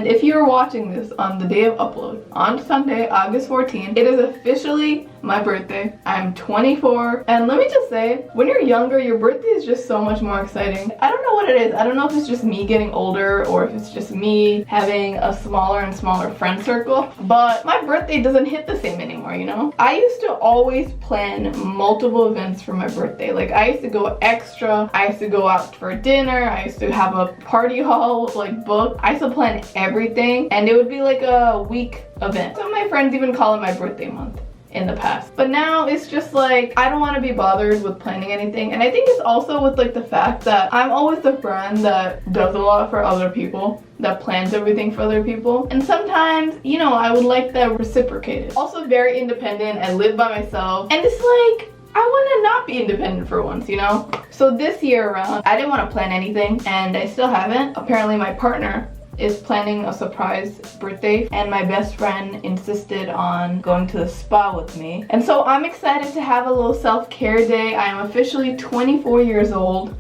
And if you're watching this on the day of upload, on Sunday, August 14th, it is officially my birthday. I'm 24, and let me just say, when you're younger, your birthday is just so much more exciting. I don't know what it is. I don't know if it's just me getting older or if it's just me having a smaller and smaller friend circle, but my birthday doesn't hit the same anymore, you know? I used to always plan multiple events for my birthday. Like, I used to go extra. I used to go out for dinner. I used to have a party hall like booked. I used to plan everything, and it would be like a week event. Some of my friends even call it my birthday month in the past, but now it's just like I don't want to be bothered with planning anything. And I think it's also with like the fact that I'm always the friend that does a lot for other people, that plans everything for other people, and sometimes, you know, I would like that reciprocated. Also very independent. I live by myself, and it's like I want to not be independent for once, you know? So this year around, I didn't want to plan anything, and I still haven't. Apparently my partner is planning a surprise birthday, and my best friend insisted on going to the spa with me. And so I'm excited to have a little self-care day. I am officially 24 years old.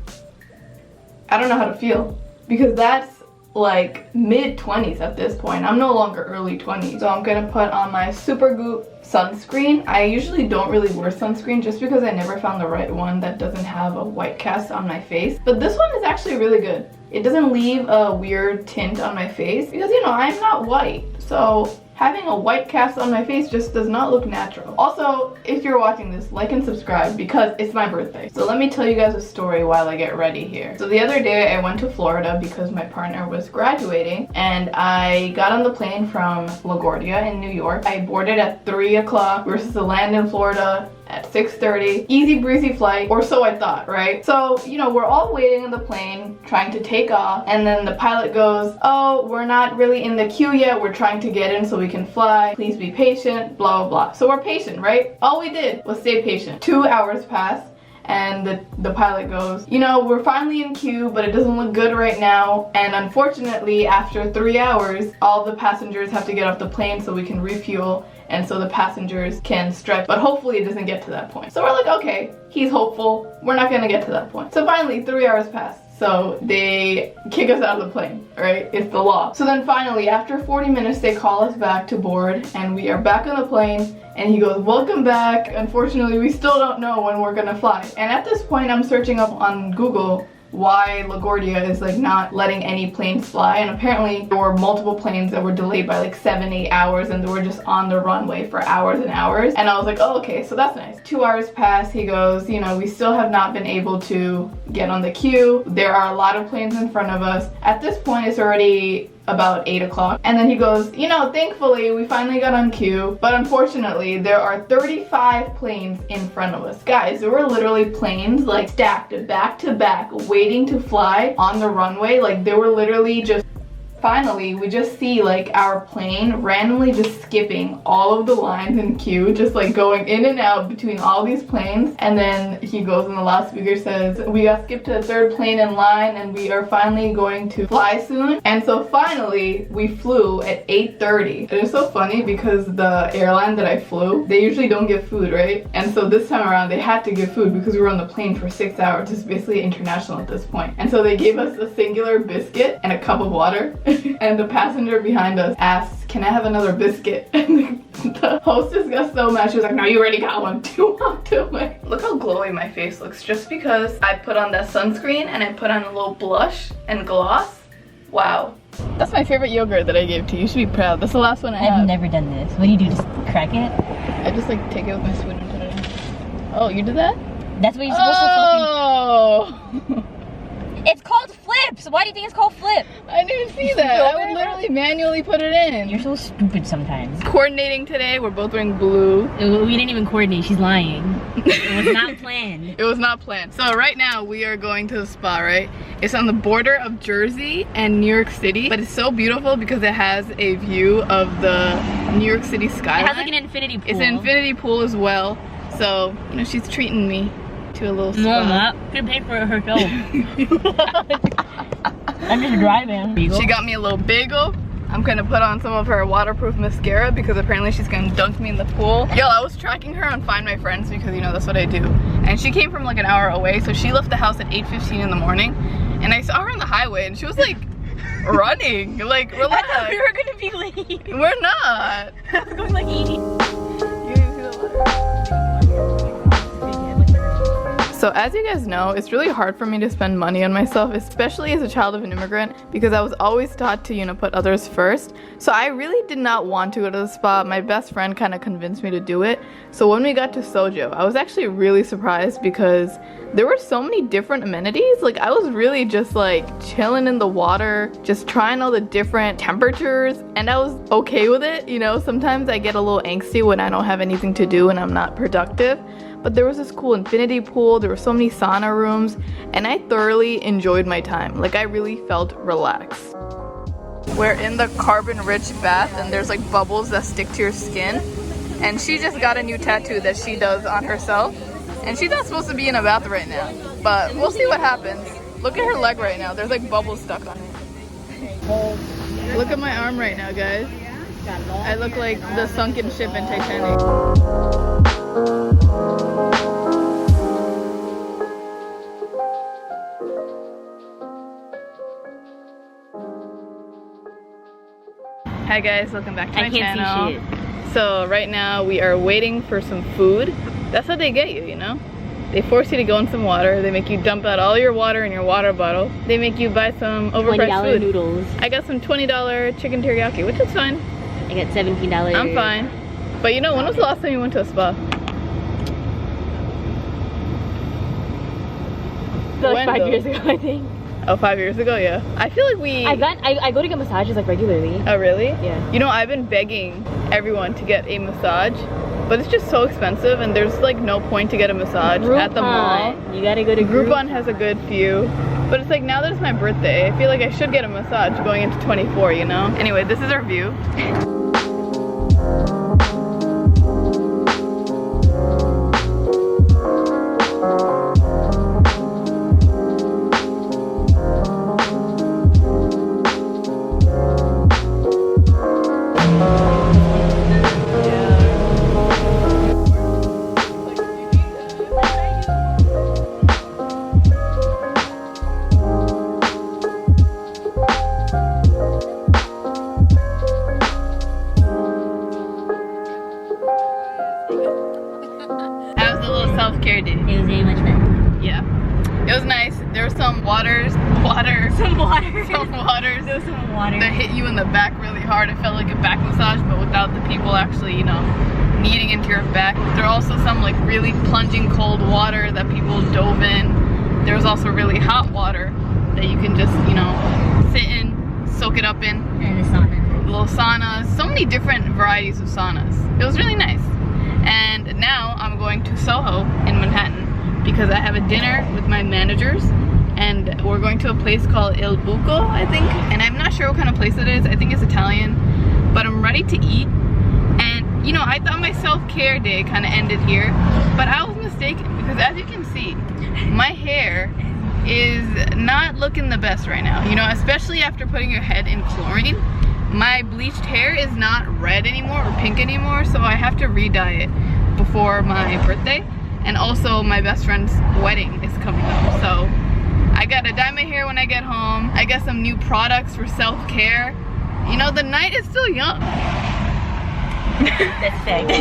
I don't know how to feel, because that's like mid-20s at this point. I'm no longer early 20s. So I'm gonna put on my Supergoop sunscreen. I usually don't really wear sunscreen just because I never found the right one that doesn't have a white cast on my face. But this one is actually really good. It doesn't leave a weird tint on my face because, you know, I'm not white. So having a white cast on my face just does not look natural. Also, if you're watching this, like and subscribe because it's my birthday. So let me tell you guys a story while I get ready here. So the other day I went to Florida because my partner was graduating, and I got on the plane from LaGuardia in New York. I boarded at 3 o'clock. We were supposed to land in Florida at 6:30. Easy breezy flight, or so I thought, right? So, you know, we're all waiting on the plane trying to take off, and then the pilot goes, oh, we're not really in the queue yet, we're trying to get in so we can fly, please be patient, blah blah blah. So we're patient, right? All we did was stay patient. 2 hours passed, and the pilot goes, you know, we're finally in queue, but it doesn't look good right now, and unfortunately after 3 hours all the passengers have to get off the plane so we can refuel, and so the passengers can stretch, but hopefully it doesn't get to that point. So we're like, okay, he's hopeful, we're not gonna get to that point. So finally 3 hours passed, so they kick us out of the plane, right? It's the law. So then finally, after 40 minutes, they call us back to board, and we are back on the plane, and he goes, welcome back. Unfortunately, we still don't know when we're gonna fly. And at this point, I'm searching up on Google why LaGuardia is like not letting any planes fly, and apparently there were multiple planes that were delayed by like 7-8 hours, and they were just on the runway for hours and hours. And I was like, oh, okay, so that's nice. 2 hours pass. He goes, you know, we still have not been able to get on the queue. There are a lot of planes in front of us. At this point, it's already about 8 o'clock, and then he goes, you know, thankfully we finally got on queue, but unfortunately there are 35 planes in front of us. Guys, there were literally planes like stacked back to back waiting to fly on the runway. Like, they were literally just, finally we just see like our plane randomly just skipping all of the lines in queue, just like going in and out between all these planes. And then he goes in the loudspeaker, says, we got skipped to the third plane in line and we are finally going to fly soon. And so finally we flew at 8:30. It is so funny because the airline that I flew, they usually don't give food, right? And so this time around they had to give food because we were on the plane for 6 hours. It's basically international at this point. And so they gave us a singular biscuit and a cup of water. And the passenger behind us asked, can I have another biscuit? And the hostess got so mad. She was like, no, you already got one. You walked away. Look how glowy my face looks just because I put on that sunscreen and I put on a little blush and gloss. Wow. That's my favorite yogurt that I gave to you. You should be proud. That's the last one I have. I've never done this. What do you do? Just crack it? I just like take it with my spoon and put it in. Oh, you did that? That's what you're supposed to fucking... Oh! It's called flips! Why do you think it's called flip? I didn't see that. I would literally manually put it in. You're so stupid sometimes. Coordinating today. We're both wearing blue. We didn't even coordinate. She's lying. It was not planned. It was not planned. So right now we are going to the spa, right? It's on the border of Jersey and New York City, but it's so beautiful because it has a view of the New York City skyline. It has like an infinity pool. It's an infinity pool as well. So, you know, she's treating me to a little spa. No, I'm not. She paid for it herself. I'm just driving. She got me a little bagel. I'm gonna put on some of her waterproof mascara because apparently she's gonna dunk me in the pool. Yo, I was tracking her on Find My Friends because, you know, that's what I do. And she came from like an hour away, so she left the house at 8:15 in the morning. And I saw her on the highway and she was like Running? Like, relax. I thought we were gonna be late. We're not. I was going like 80. So as you guys know, it's really hard for me to spend money on myself, especially as a child of an immigrant, because I was always taught to, you know, put others first. So I really did not want to go to the spa. My best friend kind of convinced me to do it. So when we got to Sojo, I was actually really surprised because there were so many different amenities. Like, I was really just like chilling in the water, just trying all the different temperatures, and I was okay with it. You know, sometimes I get a little angsty when I don't have anything to do and I'm not productive. But there was this cool infinity pool, there were so many sauna rooms, and I thoroughly enjoyed my time. Like, I really felt relaxed. We're in the carbon-rich bath, and there's like bubbles that stick to your skin. And she just got a new tattoo that she does on herself. And she's not supposed to be in a bath right now, but we'll see what happens. Look at her leg right now, there's like bubbles stuck on it. Look at my arm right now, guys. I look like the sunken ship in Titanic. Hi guys, welcome back to my channel. See shit. So right now we are waiting for some food. That's what they get you, you know? They force you to go in some water. They make you dump out all your water in your water bottle. They make you buy some overpriced food. noodles. I got some $20 chicken teriyaki, which is fine. I got $17. I'm fine. But you know, when was the last time you went to a spa? Like 5 years ago, I think. Oh, 5 years ago, yeah. I feel like I go to get massages like regularly. Oh, really? Yeah. You know, I've been begging everyone to get a massage, but it's just so expensive, and there's like no point to get a massage at the mall. You gotta go to Groupon has a good few, but it's like now that it's my birthday, I feel like I should get a massage going into 24, you know? Anyway, this is our view. Self-care day. It was very much fun. Yeah. It was nice. There were some waters. Some water. Some waters. There was some water. That hit you in the back really hard. It felt like a back massage, but without the people actually, you know, kneading into your back. There are also some like really plunging cold water that people dove in. There was also really hot water that you can just, you know, sit in, soak it up in. And the sauna. Little saunas. So many different varieties of saunas. It was really nice. And now I'm going to Soho in Manhattan because I have a dinner with my managers, and we're going to a place called Il Buco, I think. And I'm not sure what kind of place it is. I think it's Italian, but I'm ready to eat. And you know, I thought my self-care day kind of ended here, but I was mistaken because as you can see, my hair is not looking the best right now. You know, especially after putting your head in chlorine. My bleached hair is not red anymore or pink anymore, so I have to re-dye it before my birthday. And also my best friend's wedding is coming up, so I gotta dye my hair when I get home. I got some new products for self-care. You know, the night is still young. That's fact.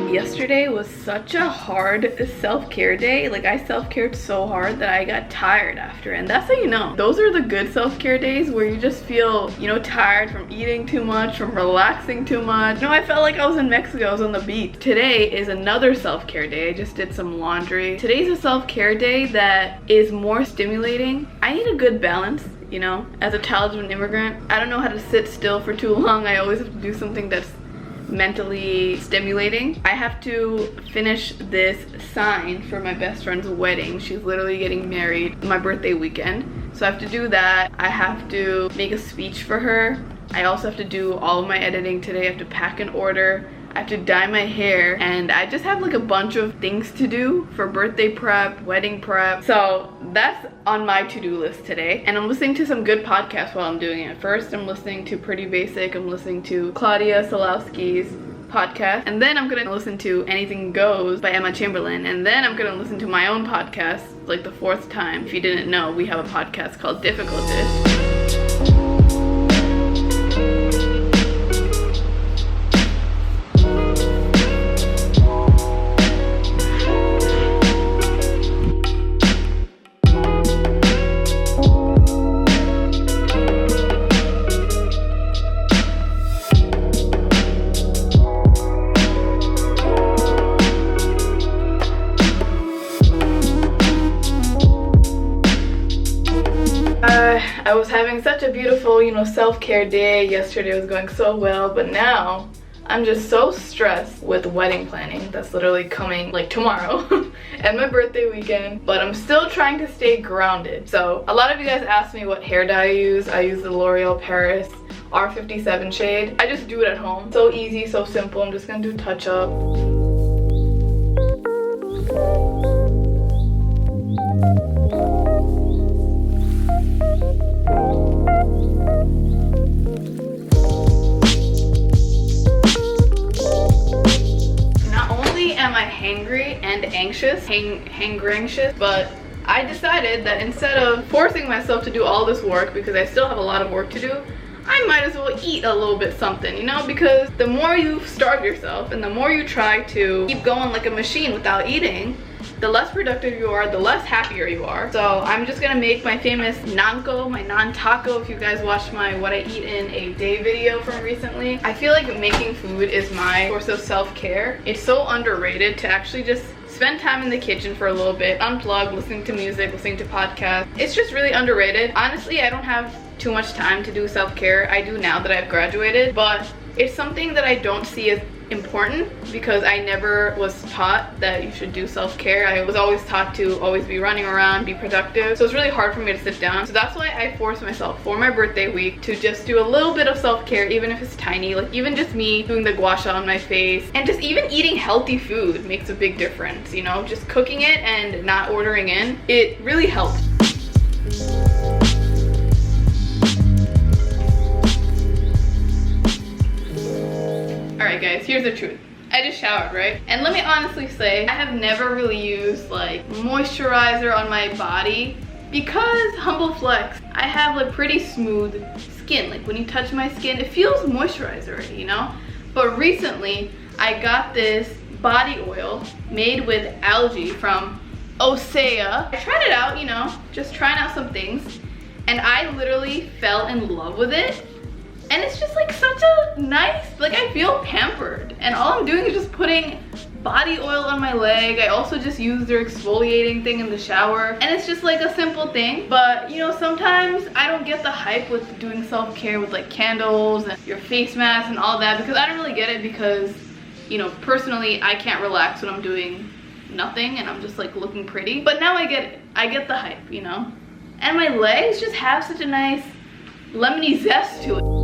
Yesterday was such a hard self-care day. Like, I self-cared so hard that I got tired after, and that's how you know. Those are the good self-care days where you just feel, you know, tired from eating too much, from relaxing too much. You know, I felt like I was in Mexico, I was on the beach. Today is another self-care day. I just did some laundry. Today's a self-care day that is more stimulating. I need a good balance. You know, as a child of an immigrant, I don't know how to sit still for too long. I always have to do something that's mentally stimulating. I have to finish this sign for my best friend's wedding. She's literally getting married my birthday weekend. So I have to do that. I have to make a speech for her. I also have to do all of my editing today. I have to pack an order. I have to dye my hair, and I just have like a bunch of things to do for birthday prep, wedding prep. So that's on my to-do list today. And I'm listening to some good podcasts while I'm doing it. First, I'm listening to Pretty Basic. I'm listening to Claudia Solowski's podcast. And then I'm gonna listen to Anything Goes by Emma Chamberlain. And then I'm gonna listen to my own podcast, like the 4th time. If you didn't know, we have a podcast called Difficultist. I was having such a beautiful, self-care day. Yesterday was going so well, but now I'm just so stressed with wedding planning. That's literally coming like tomorrow and my birthday weekend, but I'm still trying to stay grounded. So a lot of you guys asked me what hair dye I use. I use the L'Oreal Paris R57 shade. I just do it at home. So easy, so simple. I'm just gonna do touch up. Hangry and anxious, hangry-anxious, but I decided that instead of forcing myself to do all this work, because I still have a lot of work to do, I might as well eat a little bit something, because the more you starve yourself and the more you try to keep going like a machine without eating, the less productive you are, the less happier you are. So I'm just gonna make my famous nanko, my non-taco. If you guys watched my what I eat in a day video from recently, I feel like making food is my source of self-care. It's so underrated to actually just spend time in the kitchen for a little bit, unplug, listening to music, listening to podcasts. It's just really underrated. Honestly, I don't have too much time to do self-care. I do now that I've graduated, but it's something that I don't see as important because I never was taught that you should do self-care. I was always taught to always be running around, be productive. So it's really hard for me to sit down. So that's why I force myself for my birthday week to just do a little bit of self-care, even if it's tiny. Like even just me doing the gua sha on my face, and just even eating healthy food makes a big difference, just cooking it and not ordering in. It really helps. Alright guys, here's the truth. I just showered, right? And let me honestly say, I have never really used like moisturizer on my body because, humble flex, I have like pretty smooth skin. Like when you touch my skin, it feels moisturized already, But recently, I got this body oil made with algae from Osea. I tried it out, just trying out some things, and I literally fell in love with it. And it's just like such a nice, like I feel pampered. And all I'm doing is just putting body oil on my leg. I also just use their exfoliating thing in the shower. And it's just like a simple thing. But sometimes I don't get the hype with doing self-care with like candles and your face mask and all that, because I don't really get it because, personally I can't relax when I'm doing nothing and I'm just like looking pretty. But now I get it. I get the hype, And my legs just have such a nice lemony zest to it.